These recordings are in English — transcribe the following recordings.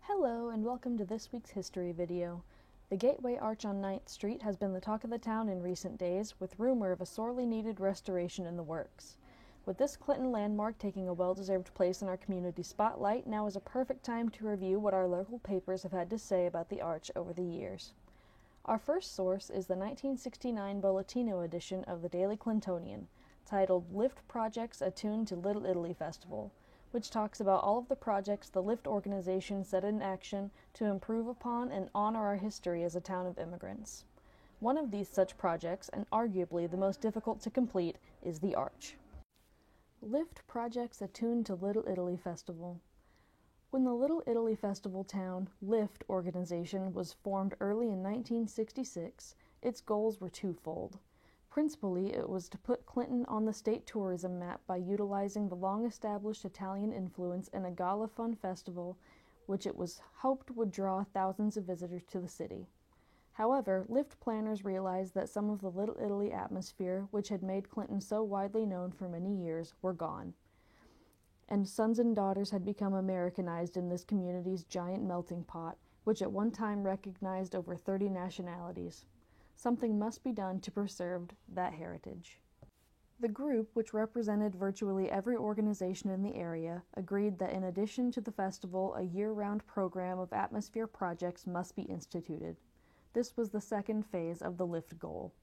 Hello and welcome to this week's history video. The Gateway Arch on 9th Street has been the talk of the town in recent days, with rumor of a sorely needed restoration in the works. With this Clinton landmark taking a well-deserved place in our community spotlight, now is a perfect time to review what our local papers have had to say about the arch over the years. Our first source is the 1969 Bolletino edition of the Daily Clintonian, titled Lift Projects Attuned to Little Italy Festival, which talks about all of the projects the Lift organization set in action to improve upon and honor our history as a town of immigrants. One of these such projects, and arguably the most difficult to complete, is the Arch. Lift Projects Attuned to Little Italy Festival. When the Little Italy Festival Town Lift organization was formed early in 1966, its goals were twofold. Principally, it was to put Clinton on the state tourism map by utilizing the long-established Italian influence in a gala fun festival, which it was hoped would draw thousands of visitors to the city. However, Lift planners realized that some of the Little Italy atmosphere, which had made Clinton so widely known for many years, were gone, and sons and daughters had become Americanized in this community's giant melting pot, which at one time recognized over 30 nationalities. Something must be done to preserve that heritage. The group, which represented virtually every organization in the area, agreed that in addition to the festival, a year-round program of atmosphere projects must be instituted. This was the second phase of the Lift goal.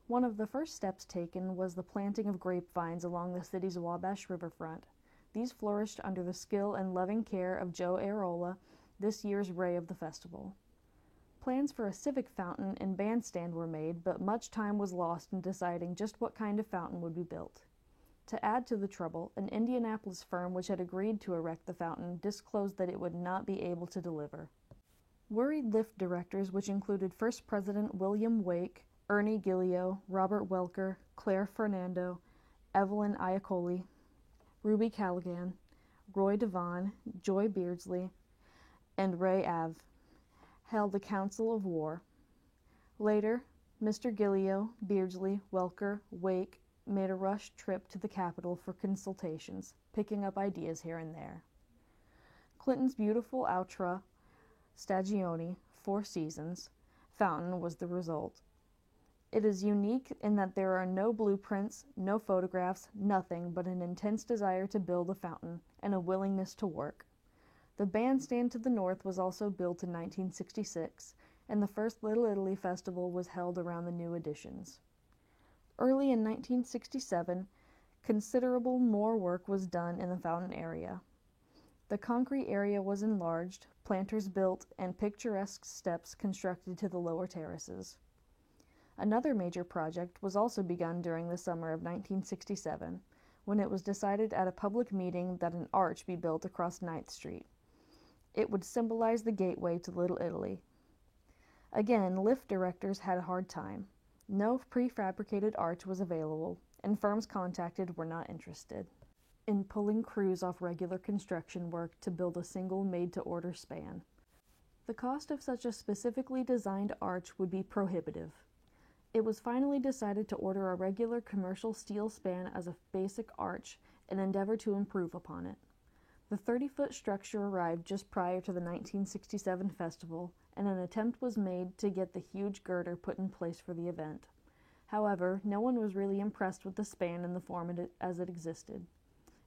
One of the first steps taken was the planting of grapevines along the city's Wabash riverfront. These flourished under the skill and loving care of Joe Airola, this year's ray of the festival. Plans for a civic fountain and bandstand were made, but much time was lost in deciding just what kind of fountain would be built. To add to the trouble, an Indianapolis firm which had agreed to erect the fountain disclosed that it would not be able to deliver. Worried Lift directors, which included First President William Wake, Ernie Gillio, Robert Welker, Claire Fernando, Evelyn Iacoli, Ruby Callaghan, Roy Devon, Joy Beardsley, and Ray Ave, held a council of war. Later, Mr. Gillio, Beardsley, Welker, Wake made a rush trip to the Capitol for consultations, picking up ideas here and there. Clinton's beautiful Outra Stagioni, Four Seasons, fountain was the result. It is unique in that there are no blueprints, no photographs, nothing but an intense desire to build a fountain and a willingness to work. The bandstand to the north was also built in 1966, and the first Little Italy Festival was held around the new additions. Early in 1967, considerable more work was done in the fountain area. The concrete area was enlarged, planters built, and picturesque steps constructed to the lower terraces. Another major project was also begun during the summer of 1967, when it was decided at a public meeting that an arch be built across 9th Street. It would symbolize the gateway to Little Italy. Again, Lift directors had a hard time. No prefabricated arch was available, and firms contacted were not interested in pulling crews off regular construction work to build a single made-to-order span. The cost of such a specifically designed arch would be prohibitive. It was finally decided to order a regular commercial steel span as a basic arch and endeavor to improve upon it. The 30-foot structure arrived just prior to the 1967 festival, and an attempt was made to get the huge girder put in place for the event. However, no one was really impressed with the span in the form as it existed,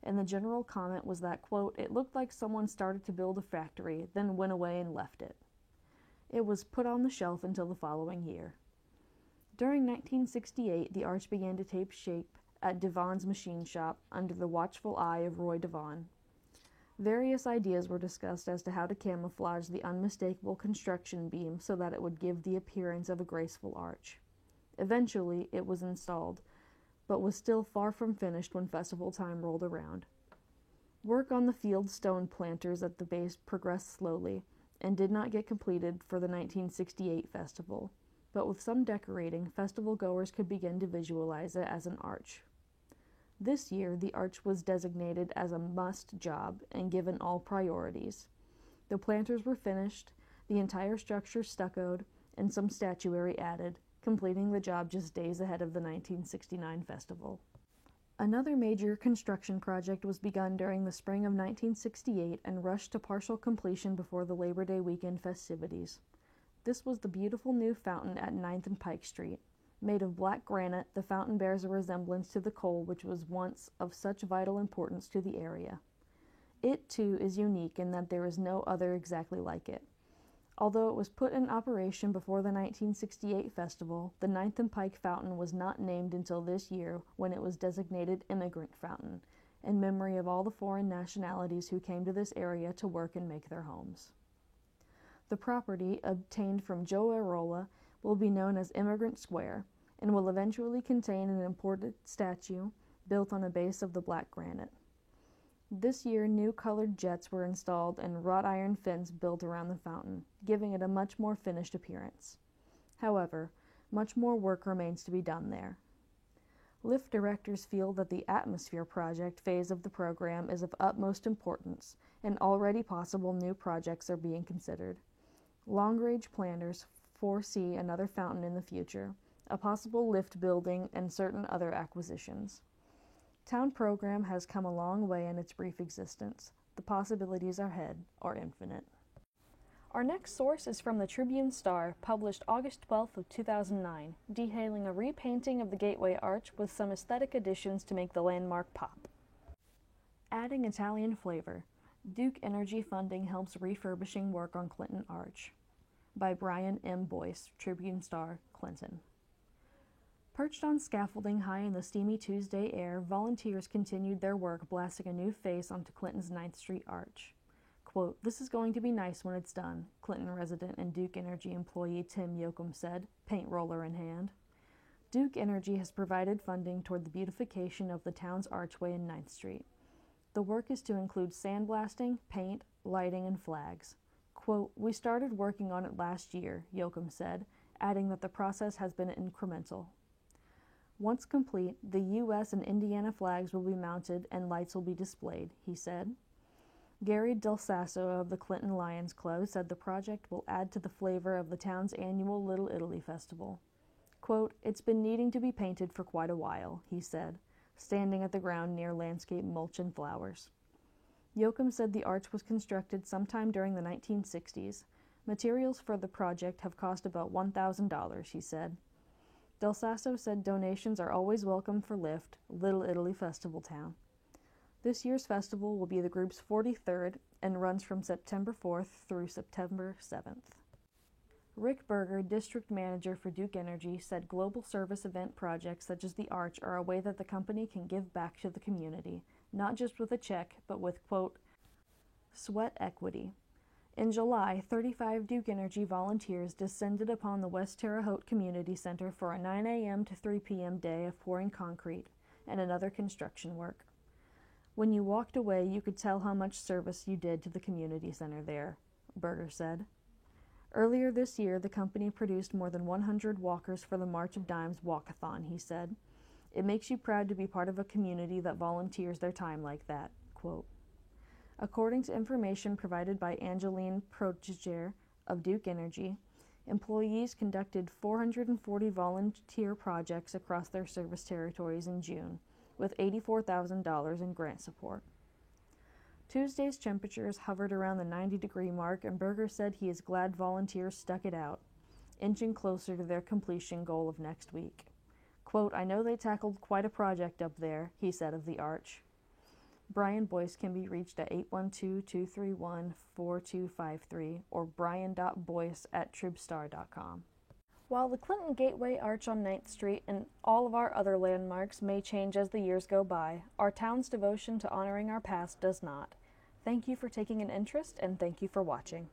and the general comment was that, quote, it looked like someone started to build a factory, then went away and left it. It was put on the shelf until the following year. During 1968, the arch began to take shape at Devon's machine shop under the watchful eye of Roy Devon. Various ideas were discussed as to how to camouflage the unmistakable construction beam so that it would give the appearance of a graceful arch. Eventually, it was installed, but was still far from finished when festival time rolled around. Work on the field stone planters at the base progressed slowly and did not get completed for the 1968 festival, but with some decorating, festival goers could begin to visualize it as an arch. This year, the arch was designated as a must job and given all priorities. The planters were finished, the entire structure stuccoed, and some statuary added, completing the job just days ahead of the 1969 festival. Another major construction project was begun during the spring of 1968 and rushed to partial completion before the Labor Day weekend festivities. This was the beautiful new fountain at 9th and Pike Street. Made of black granite, the fountain bears a resemblance to the Cole which was once of such vital importance to the area. It, too, is unique in that there is no other exactly like it. Although it was put in operation before the 1968 festival, the 9th and Pike Fountain was not named until this year when it was designated Immigrant Fountain, in memory of all the foreign nationalities who came to this area to work and make their homes. The property, obtained from Joe Arola, will be known as Immigrant Square, and will eventually contain an imported statue built on a base of the black granite. This year, new colored jets were installed and wrought iron fins built around the fountain, giving it a much more finished appearance. However, much more work remains to be done there. LIFT directors feel that the Atmosphere Project phase of the program is of utmost importance, and already possible new projects are being considered. Long-range planners foresee another fountain in the future, a possible lift building, and certain other acquisitions. Town program has come a long way in its brief existence. The possibilities ahead are infinite. Our next source is from the Tribune-Star, published August 12th of 2009, detailing a repainting of the Gateway Arch with some aesthetic additions to make the landmark pop. Adding Italian flavor, Duke Energy funding helps refurbishing work on Clinton Arch. By Brian M. Boyce, Tribune-Star, Clinton. Perched on scaffolding high in the steamy Tuesday air, volunteers continued their work blasting a new face onto Clinton's 9th Street Arch. Quote, "This is going to be nice when it's done," Clinton resident and Duke Energy employee Tim Yoakum said, paint roller in hand. Duke Energy has provided funding toward the beautification of the town's archway in 9th Street. The work is to include sandblasting, paint, lighting, and flags. Quote, "We started working on it last year," Yoakum said, adding that the process has been incremental. Once complete, the U.S. and Indiana flags will be mounted and lights will be displayed, he said. Gary Del Sasso of the Clinton Lions Club said the project will add to the flavor of the town's annual Little Italy Festival. Quote, "It's been needing to be painted for quite a while," he said, standing at the ground near landscape mulch and flowers. Yoakum said the arch was constructed sometime during the 1960s. Materials for the project have cost about $1,000, he said. Del Sasso said donations are always welcome for LIFT, Little Italy Festival Town. This year's festival will be the group's 43rd and runs from September 4th through September 7th. Rick Berger, district manager for Duke Energy, said global service event projects such as the Arch are a way that the company can give back to the community, not just with a check, but with, quote, sweat equity. In July, 35 Duke Energy volunteers descended upon the West Terre Haute Community Center for a 9 a.m. to 3 p.m. day of pouring concrete and another construction work. When you walked away, you could tell how much service you did to the community center there, Berger said. Earlier this year, the company produced more than 100 walkers for the March of Dimes Walkathon, he said. It makes you proud to be part of a community that volunteers their time like that, quote. According to information provided by Angeline Protiger of Duke Energy, employees conducted 440 volunteer projects across their service territories in June, with $84,000 in grant support. Tuesday's temperatures hovered around the 90-degree mark, and Berger said he is glad volunteers stuck it out, inching closer to their completion goal of next week. Quote, "I know they tackled quite a project up there," he said of the Arch. Brian Boyce can be reached at 812-231-4253 or brian.boyce@tribstar.com. While the Clinton Gateway Arch on 9th Street and all of our other landmarks may change as the years go by, our town's devotion to honoring our past does not. Thank you for taking an interest, and thank you for watching.